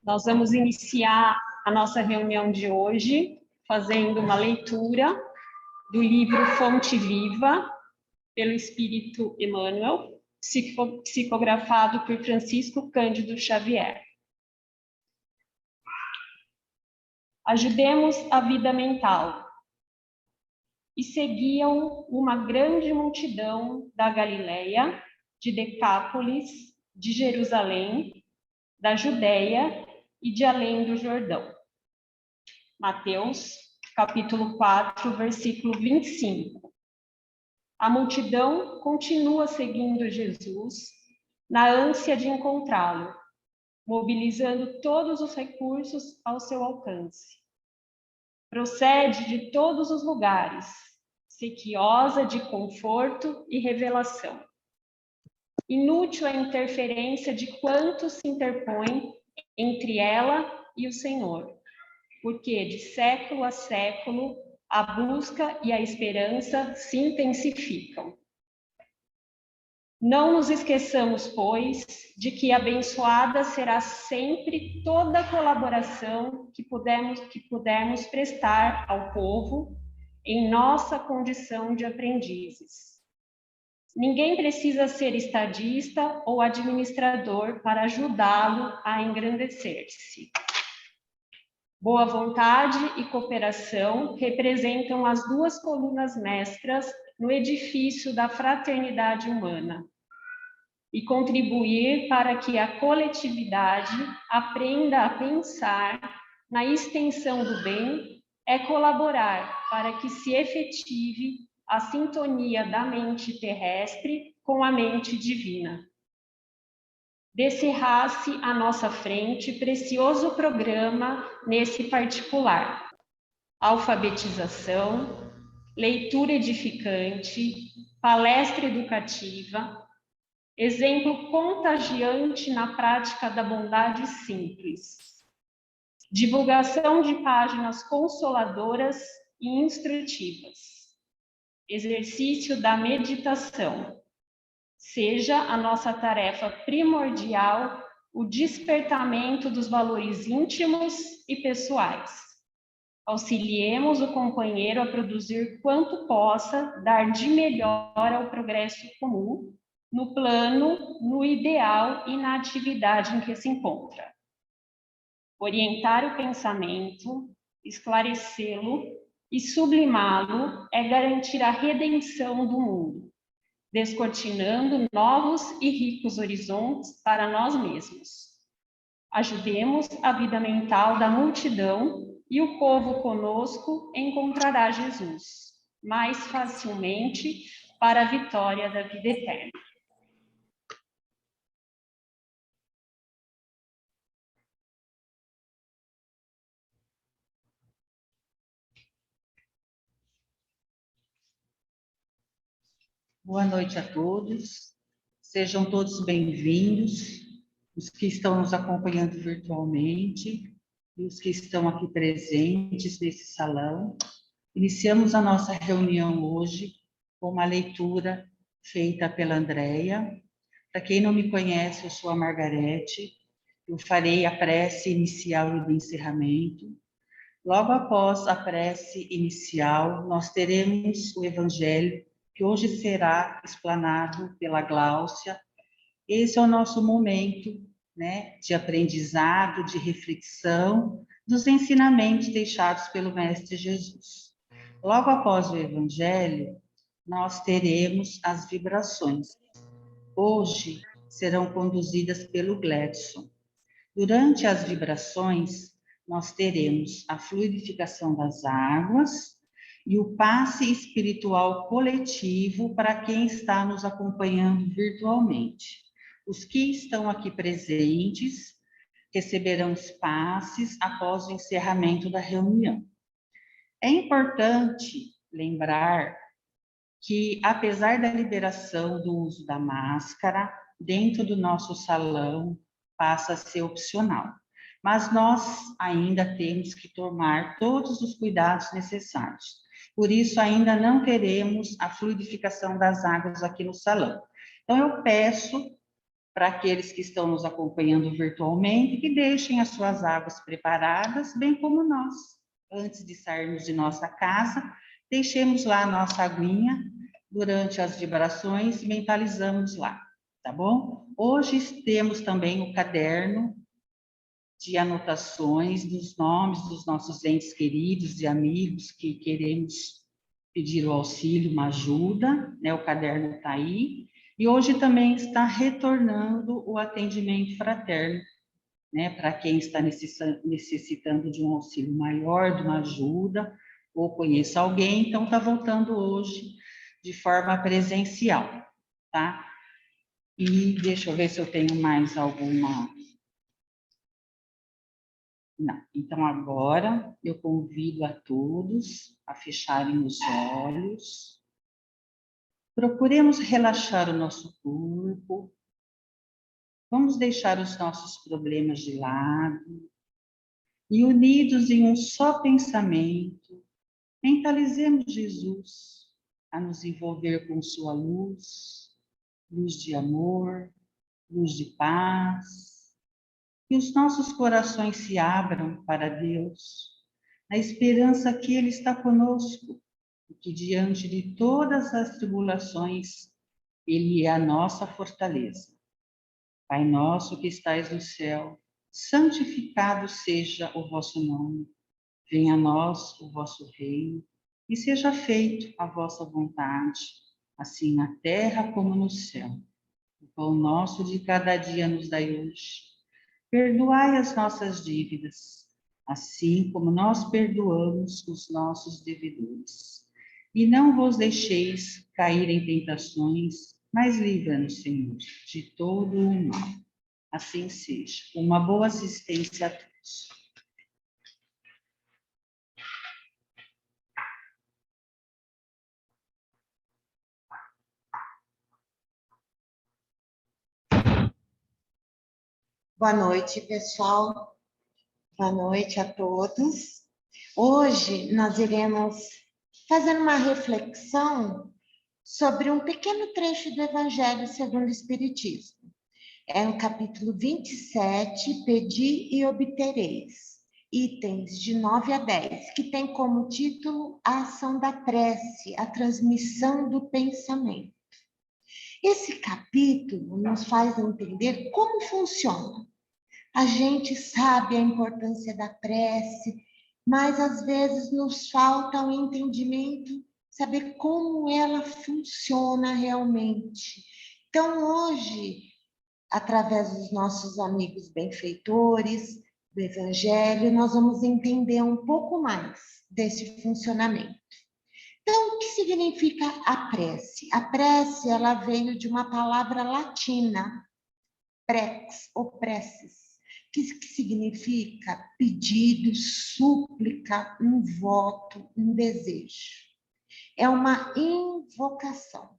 Nós vamos iniciar a nossa reunião de hoje fazendo uma leitura do livro Fonte Viva, pelo Espírito Emmanuel, psicografado por Francisco Cândido Xavier. Ajudemos a vida mental. E seguiam uma grande multidão da Galileia, de Decápolis, de Jerusalém, da Judéia e de além do Jordão. Mateus, capítulo 4, versículo 25. A multidão continua seguindo Jesus na ânsia de encontrá-lo, mobilizando todos os recursos ao seu alcance. Procede de todos os lugares, sequiosa de conforto e revelação. Inútil a interferência de quantos se interpõem entre ela e o Senhor, porque de século a século a busca e a esperança se intensificam. Não nos esqueçamos, pois, de que abençoada será sempre toda a colaboração que pudermos prestar ao povo em nossa condição de aprendizes. Ninguém precisa ser estadista ou administrador para ajudá-lo a engrandecer-se. Boa vontade e cooperação representam as duas colunas mestras no edifício da fraternidade humana, e contribuir para que a coletividade aprenda a pensar na extensão do bem é colaborar para que se efetive a sintonia da mente terrestre com a mente divina. Descerrasse à nossa frente precioso programa nesse particular: alfabetização, leitura edificante, palestra educativa, exemplo contagiante na prática da bondade simples, divulgação de páginas consoladoras e instrutivas, exercício da meditação. Seja a nossa tarefa primordial o despertamento dos valores íntimos e pessoais. Auxiliemos o companheiro a produzir quanto possa dar de melhor ao progresso comum, no plano, no ideal e na atividade em que se encontra. Orientar o pensamento, esclarecê-lo e sublimá-lo é garantir a redenção do mundo, descortinando novos e ricos horizontes para nós mesmos. Ajudemos a vida mental da multidão e o povo conosco encontrará Jesus mais facilmente para a vitória da vida eterna. Boa noite a todos, sejam todos bem-vindos, os que estão nos acompanhando virtualmente e os que estão aqui presentes nesse salão. Iniciamos a nossa reunião hoje com uma leitura feita pela Andréia. Para quem não me conhece, eu sou a Margarete, eu farei a prece inicial e do encerramento. Logo após a prece inicial, nós teremos o Evangelho, que hoje será explanado pela Gláucia. Esse é o nosso momento, né, de aprendizado, de reflexão, dos ensinamentos deixados pelo Mestre Jesus. Logo após o Evangelho, nós teremos as vibrações. Hoje serão conduzidas pelo Gledson. Durante as vibrações, nós teremos a fluidificação das águas, e o passe espiritual coletivo para quem está nos acompanhando virtualmente. Os que estão aqui presentes receberão os passes após o encerramento da reunião. É importante lembrar que, apesar da liberação do uso da máscara, dentro do nosso salão passa a ser opcional. Mas nós ainda temos que tomar todos os cuidados necessários. Por isso, ainda não teremos a fluidificação das águas aqui no salão. Então, eu peço para aqueles que estão nos acompanhando virtualmente, que deixem as suas águas preparadas, bem como nós. Antes de sairmos de nossa casa, deixemos lá a nossa aguinha, durante as vibrações, mentalizamos lá, tá bom? Hoje temos também o caderno de anotações dos nomes dos nossos entes queridos e amigos que queremos pedir o auxílio, uma ajuda, né? O caderno está aí. E hoje também está retornando o atendimento fraterno, né? Para quem está necessitando de um auxílio maior, de uma ajuda, ou conheça alguém, então está voltando hoje de forma presencial, tá? E deixa eu ver se eu tenho mais alguma. Não. Então, agora eu convido a todos a fecharem os olhos. Procuremos relaxar o nosso corpo. Vamos deixar os nossos problemas de lado. E unidos em um só pensamento, mentalizemos Jesus a nos envolver com sua luz, luz de amor, luz de paz. Que os nossos corações se abram para Deus, na esperança que Ele está conosco, e que diante de todas as tribulações, Ele é a nossa fortaleza. Pai nosso que estais no céu, santificado seja o vosso nome. Venha a nós o vosso reino, e seja feito a vossa vontade, assim na terra como no céu. O pão nosso de cada dia nos dai hoje. Perdoai as nossas dívidas, assim como nós perdoamos os nossos devedores. E não vos deixeis cair em tentações, mas livra-nos, Senhor, de todo o mal. Assim seja. Uma boa assistência a todos. Boa noite, pessoal. Boa noite a todos. Hoje nós iremos fazer uma reflexão sobre um pequeno trecho do Evangelho segundo o Espiritismo. É o capítulo 27, Pedi e Obtereis, itens de 9 a 10, que tem como título a ação da prece, a transmissão do pensamento. Esse capítulo nos faz entender como funciona. A gente sabe a importância da prece, mas às vezes nos falta o entendimento, saber como ela funciona realmente. Então, hoje, através dos nossos amigos benfeitores do Evangelho, nós vamos entender um pouco mais desse funcionamento. Então, o que significa a prece? A prece, ela veio de uma palavra latina, prex, ou preces, que significa pedido, súplica, um voto, um desejo. É uma invocação.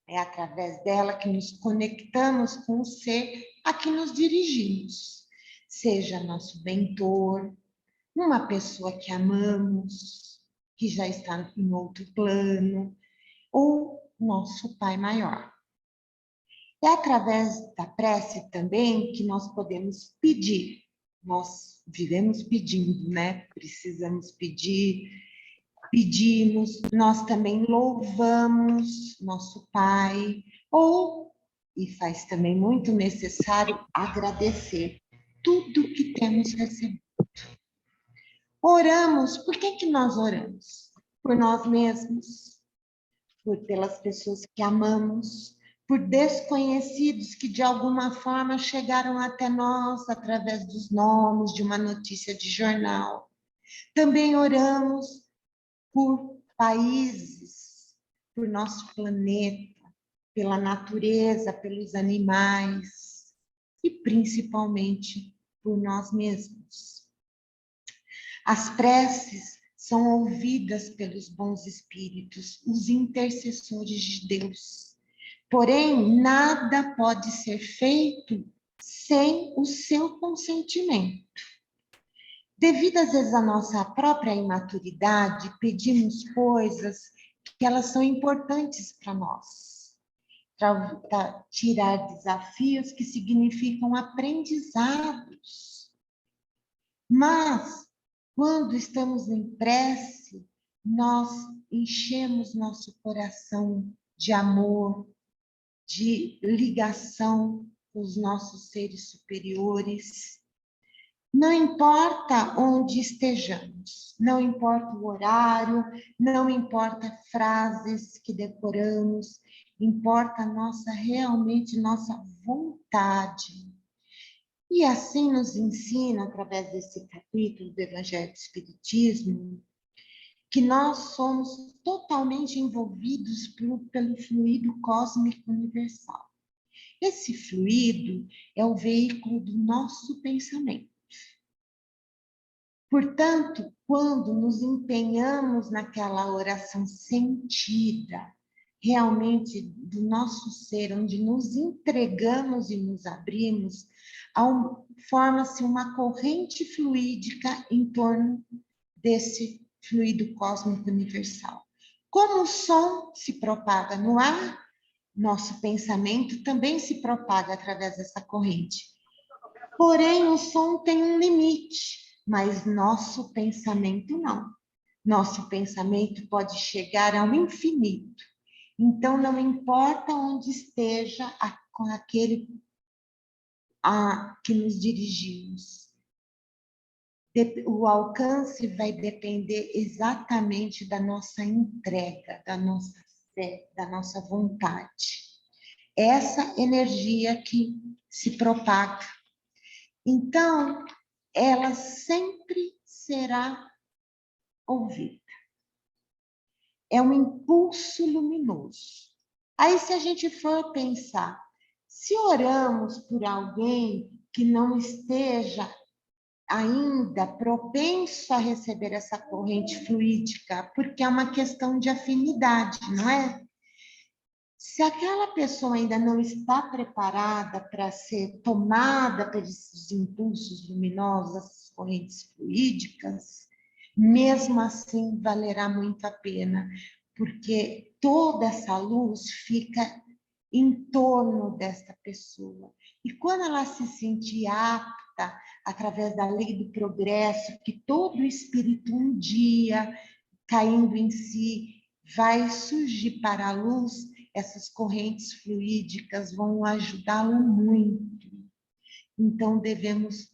É através dela que nos conectamos com o ser a que nos dirigimos. Seja nosso mentor, uma pessoa que amamos, que já está em outro plano, ou nosso Pai maior. É através da prece também que nós podemos pedir. Nós vivemos pedindo, né? Precisamos pedir, pedimos, nós também louvamos nosso Pai, e faz também muito necessário agradecer tudo que temos recebido. Oramos, por que nós oramos? Por nós mesmos, pelas pessoas que amamos, por desconhecidos que de alguma forma chegaram até nós através dos nomes, de uma notícia de jornal. Também oramos por países, por nosso planeta, pela natureza, pelos animais e principalmente por nós mesmos. As preces são ouvidas pelos bons espíritos, os intercessores de Deus. Porém, nada pode ser feito sem o seu consentimento. Devido, às vezes, à nossa própria imaturidade, pedimos coisas que elas são importantes para nós. para tirar desafios que significam aprendizados. Mas, quando estamos em prece, nós enchemos nosso coração de amor, de ligação com os nossos seres superiores. Não importa onde estejamos, não importa o horário, não importa frases que decoramos, importa realmente nossa vontade. E assim nos ensina, através desse capítulo do Evangelho do Espiritismo, que nós somos totalmente envolvidos pelo fluido cósmico universal. Esse fluido é o veículo do nosso pensamento. Portanto, quando nos empenhamos naquela oração sentida, realmente do nosso ser, onde nos entregamos e nos abrimos, forma-se uma corrente fluídica em torno desse fluido cósmico universal. Como o som se propaga no ar, nosso pensamento também se propaga através dessa corrente. Porém, o som tem um limite, mas nosso pensamento não. Nosso pensamento pode chegar ao infinito. Então, não importa onde esteja com aquele a que nos dirigimos. O alcance vai depender exatamente da nossa entrega, da nossa fé, da nossa vontade. Essa energia que se propaga. Então, ela sempre será ouvida. É um impulso luminoso. Aí, se a gente for pensar, se oramos por alguém que não esteja ainda propenso a receber essa corrente fluídica, porque é uma questão de afinidade, não é? Se aquela pessoa ainda não está preparada para ser tomada por esses impulsos luminosos, essas correntes fluídicas, mesmo assim valerá muito a pena, porque toda essa luz fica em torno desta pessoa. E quando ela se sentir apta, através da lei do progresso, que todo espírito um dia, caindo em si, vai surgir para a luz, essas correntes fluídicas vão ajudá-lo muito. Então, devemos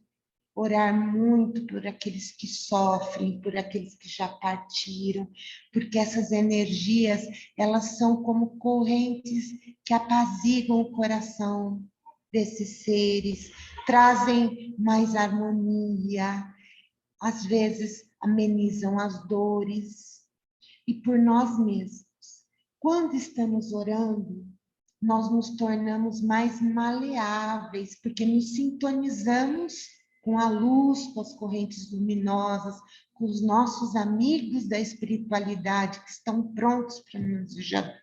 orar muito por aqueles que sofrem, por aqueles que já partiram, porque essas energias, elas são como correntes que apaziguam o coração desses seres, trazem mais harmonia, às vezes amenizam as dores, e por nós mesmos. Quando estamos orando, nós nos tornamos mais maleáveis, porque nos sintonizamos com a luz, com as correntes luminosas, com os nossos amigos da espiritualidade que estão prontos para nos ajudar.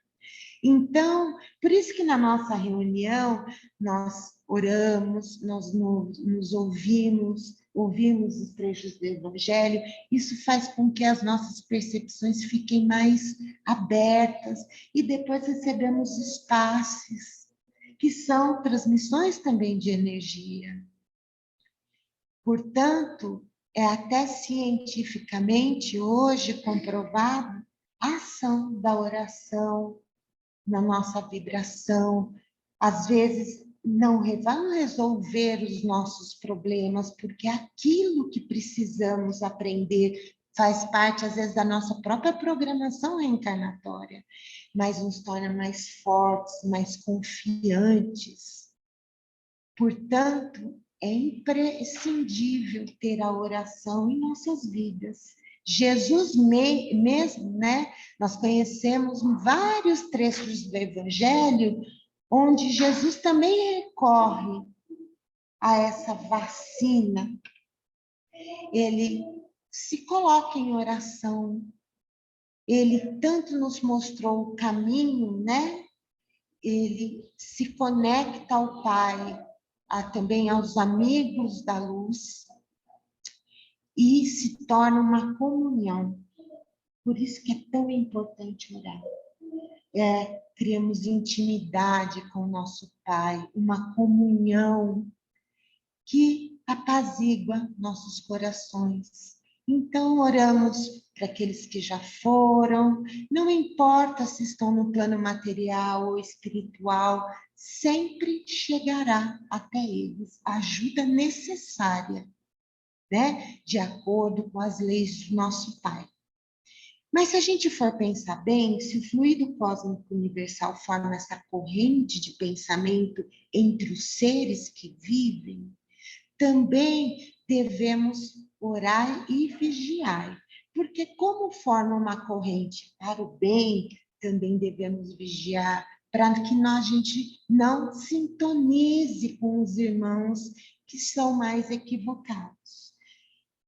Então, por isso que na nossa reunião nós oramos, nós nos ouvimos os trechos do Evangelho, isso faz com que as nossas percepções fiquem mais abertas e depois recebemos os passes, que são transmissões também de energia. Portanto, é até cientificamente hoje comprovado a ação da oração na nossa vibração. Às vezes não vão resolver os nossos problemas, porque aquilo que precisamos aprender faz parte, às vezes, da nossa própria programação reencarnatória, mas nos torna mais fortes, mais confiantes. Portanto, é imprescindível ter a oração em nossas vidas. Jesus mesmo, né? Nós conhecemos vários trechos do Evangelho onde Jesus também recorre a essa vacina. Ele se coloca em oração. Ele tanto nos mostrou o caminho, né? Ele se conecta ao Pai, também aos amigos da luz, e se torna uma comunhão. Por isso que é tão importante orar. criamos intimidade com o nosso Pai, uma comunhão que apazigua nossos corações. Então, oramos para aqueles que já foram, não importa se estão no plano material ou espiritual, sempre chegará até eles a ajuda necessária, né? De acordo com as leis do nosso Pai. Mas se a gente for pensar bem, se o fluido cósmico universal forma essa corrente de pensamento entre os seres que vivem, também devemos orar e vigiar, porque como forma uma corrente para o bem, também devemos vigiar para que a gente não sintonize com os irmãos que são mais equivocados.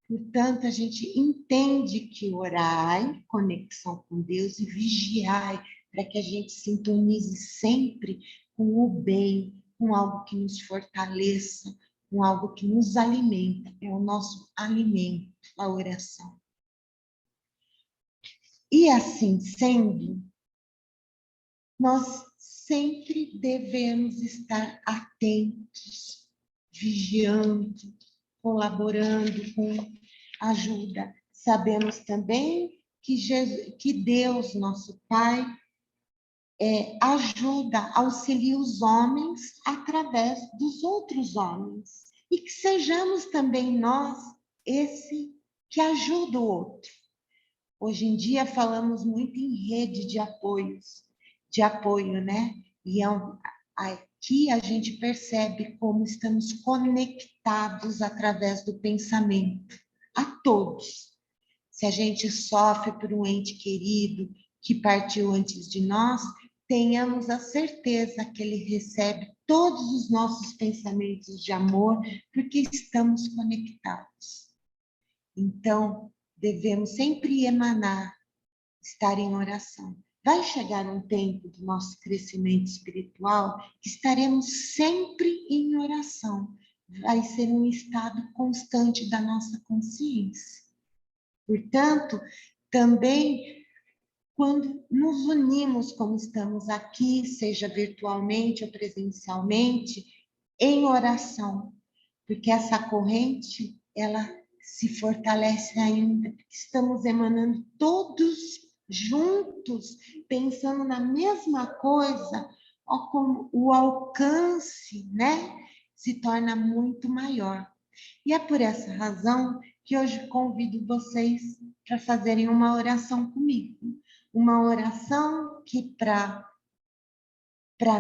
Portanto, a gente entende que orar, conexão com Deus e vigiar para que a gente sintonize sempre com o bem, com algo que nos fortaleça, com algo que nos alimenta. É o nosso alimento, a oração. E assim sendo, nós sempre devemos estar atentos, vigiando, colaborando com ajuda. Sabemos também que Deus, nosso Pai, ajuda, auxilia os homens através dos outros homens. E que sejamos também nós esse que ajuda o outro. Hoje em dia falamos muito em rede de apoio, né? E aqui a gente percebe como estamos conectados através do pensamento, a todos. Se a gente sofre por um ente querido que partiu antes de nós, tenhamos a certeza que ele recebe todos os nossos pensamentos de amor, porque estamos conectados. Então, devemos sempre emanar, estar em oração. Vai chegar um tempo do nosso crescimento espiritual que estaremos sempre em oração. Vai ser um estado constante da nossa consciência. Portanto, também quando nos unimos como estamos aqui, seja virtualmente ou presencialmente, em oração, porque essa corrente, ela se fortalece ainda, estamos emanando todos juntos, pensando na mesma coisa, ó, como o alcance, né, se torna muito maior. E é por essa razão que hoje convido vocês para fazerem uma oração comigo. Uma oração que, para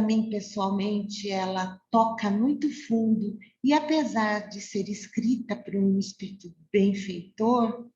mim, pessoalmente, ela toca muito fundo. E apesar de ser escrita por um espírito benfeitor,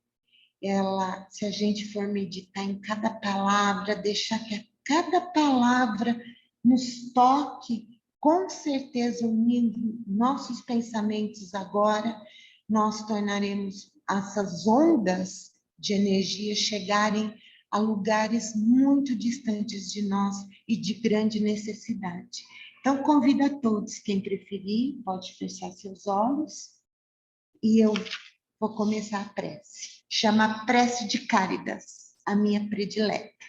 ela, se a gente for meditar em cada palavra, deixar que cada palavra nos toque, com certeza, unindo nossos pensamentos agora, nós tornaremos essas ondas de energia chegarem a lugares muito distantes de nós e de grande necessidade. Então, convido a todos, quem preferir, pode fechar seus olhos e eu vou começar a prece. Chama Prece de Cáridas, a minha predileta.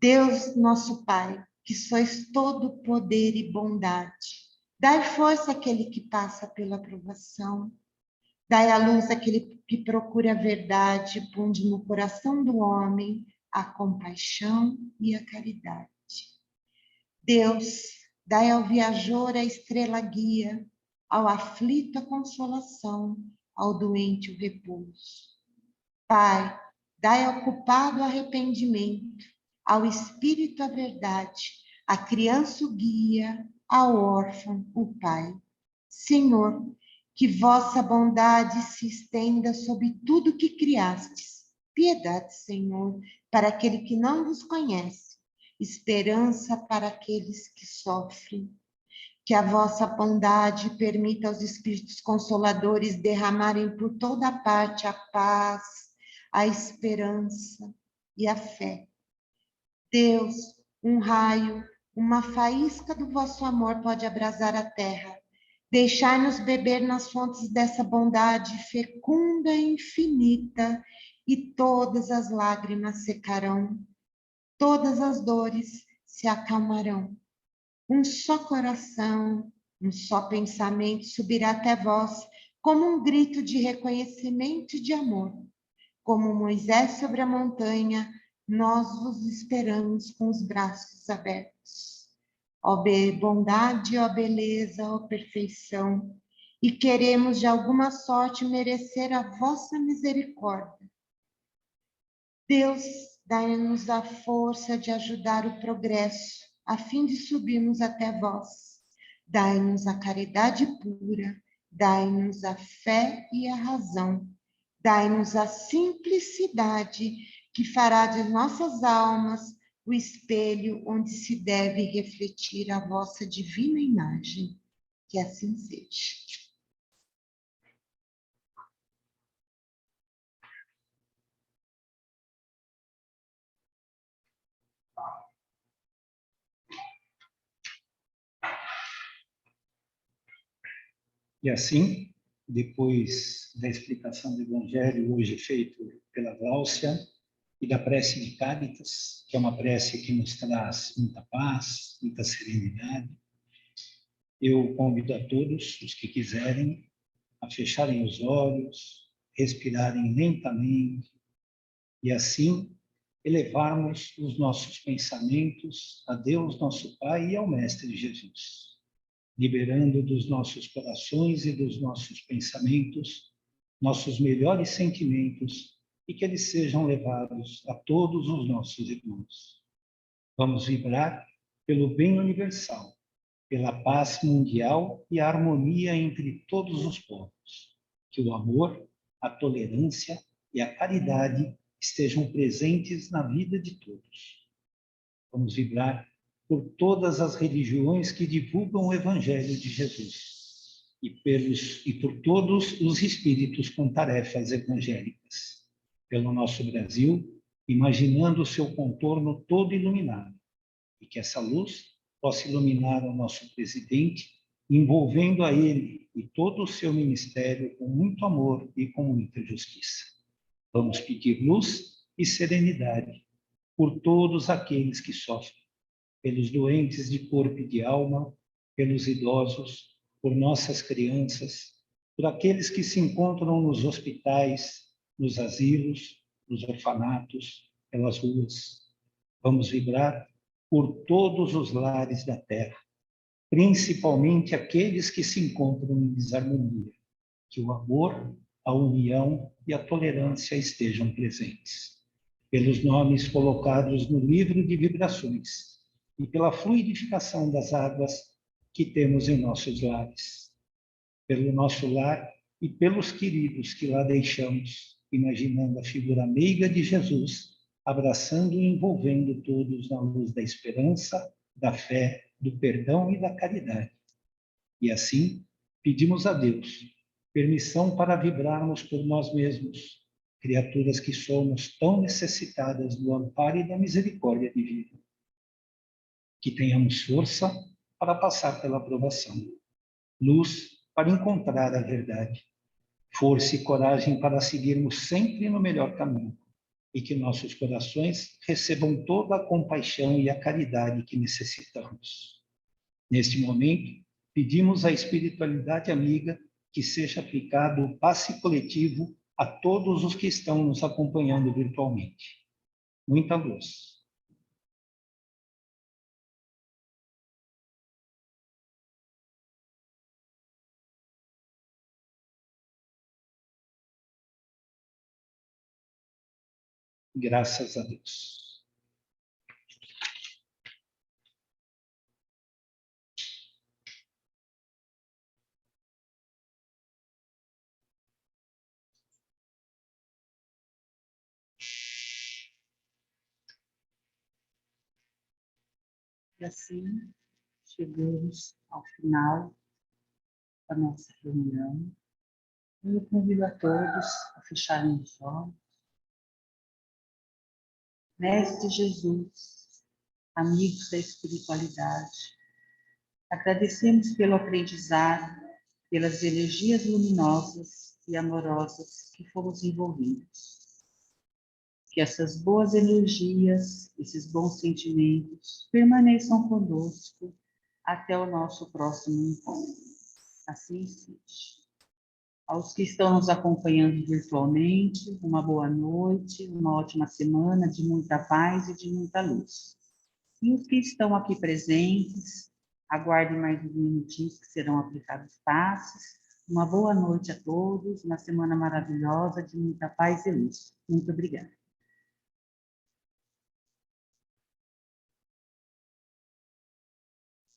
Deus, nosso Pai, que sois todo poder e bondade, dai força àquele que passa pela provação, dai à luz àquele que procura a verdade, ponde no coração do homem a compaixão e a caridade. Deus, dai ao viajor a estrela guia, ao aflito a consolação, ao doente o repouso. Pai, dai ao culpado o arrependimento, ao espírito a verdade, à criança o guia, ao órfão o Pai. Senhor, que vossa bondade se estenda sobre tudo que criastes. Piedade, Senhor, para aquele que não vos conhece, esperança para aqueles que sofrem. Que a vossa bondade permita aos Espíritos Consoladores derramarem por toda parte a paz, a esperança e a fé. Deus, um raio, uma faísca do vosso amor pode abrasar a terra. Deixai-nos beber nas fontes dessa bondade fecunda e infinita, e todas as lágrimas secarão. todas as dores se acalmarão. Um só coração, um só pensamento subirá até vós, como um grito de reconhecimento e de amor. Como Moisés sobre a montanha, nós vos esperamos com os braços abertos. Ó bondade, ó beleza, ó perfeição, e queremos de alguma sorte merecer a vossa misericórdia. Deus, dai-nos a força de ajudar o progresso, a fim de subirmos até vós. Dai-nos a caridade pura, dai-nos a fé e a razão. Dai-nos a simplicidade que fará de nossas almas o espelho onde se deve refletir a vossa divina imagem. Que assim seja. E assim, depois da explicação do Evangelho, hoje feito pela Gláucia, e da prece de Cáritas, que é uma prece que nos traz muita paz, muita serenidade, eu convido a todos os que quiserem a fecharem os olhos, respirarem lentamente e assim elevarmos os nossos pensamentos a Deus, nosso Pai, e ao Mestre Jesus, liberando dos nossos corações e dos nossos pensamentos nossos melhores sentimentos e que eles sejam levados a todos os nossos irmãos. Vamos vibrar pelo bem universal, pela paz mundial e a harmonia entre todos os povos. Que o amor, a tolerância e a caridade estejam presentes na vida de todos. Vamos vibrar por todas as religiões que divulgam o Evangelho de Jesus e por todos os espíritos com tarefas evangélicas. Pelo nosso Brasil, imaginando o seu contorno todo iluminado, e que essa luz possa iluminar o nosso presidente, envolvendo a ele e todo o seu ministério com muito amor e com muita justiça. Vamos pedir luz e serenidade por todos aqueles que sofrem, pelos doentes de corpo e de alma, pelos idosos, por nossas crianças, por aqueles que se encontram nos hospitais, nos asilos, nos orfanatos, pelas ruas. Vamos vibrar por todos os lares da terra, principalmente aqueles que se encontram em desarmonia. Que o amor, a união e a tolerância estejam presentes. Pelos nomes colocados no livro de vibrações e pela fluidificação das águas que temos em nossos lares. Pelo nosso lar e pelos queridos que lá deixamos, imaginando a figura meiga de Jesus, abraçando e envolvendo todos na luz da esperança, da fé, do perdão e da caridade. E assim, pedimos a Deus permissão para vibrarmos por nós mesmos, criaturas que somos tão necessitadas do amparo e da misericórdia divina. Que tenhamos força para passar pela provação, luz para encontrar a verdade, força e coragem para seguirmos sempre no melhor caminho, e que nossos corações recebam toda a compaixão e a caridade que necessitamos. Neste momento, pedimos à espiritualidade amiga que seja aplicado o passe coletivo a todos os que estão nos acompanhando virtualmente. Muita luz. Graças a Deus. E assim, chegamos ao final da nossa reunião. Eu convido a todos a fecharem os olhos. Mestre Jesus, amigos da espiritualidade, agradecemos pelo aprendizado, pelas energias luminosas e amorosas que fomos envolvidos. que essas boas energias, esses bons sentimentos permaneçam conosco até o nosso próximo encontro. Assim seja. Aos que estão nos acompanhando virtualmente, uma boa noite, uma ótima semana de muita paz e de muita luz. E os que estão aqui presentes, aguardem mais uns minutinhos que serão aplicados passes. Uma boa noite a todos, uma semana maravilhosa de muita paz e luz. Muito obrigada.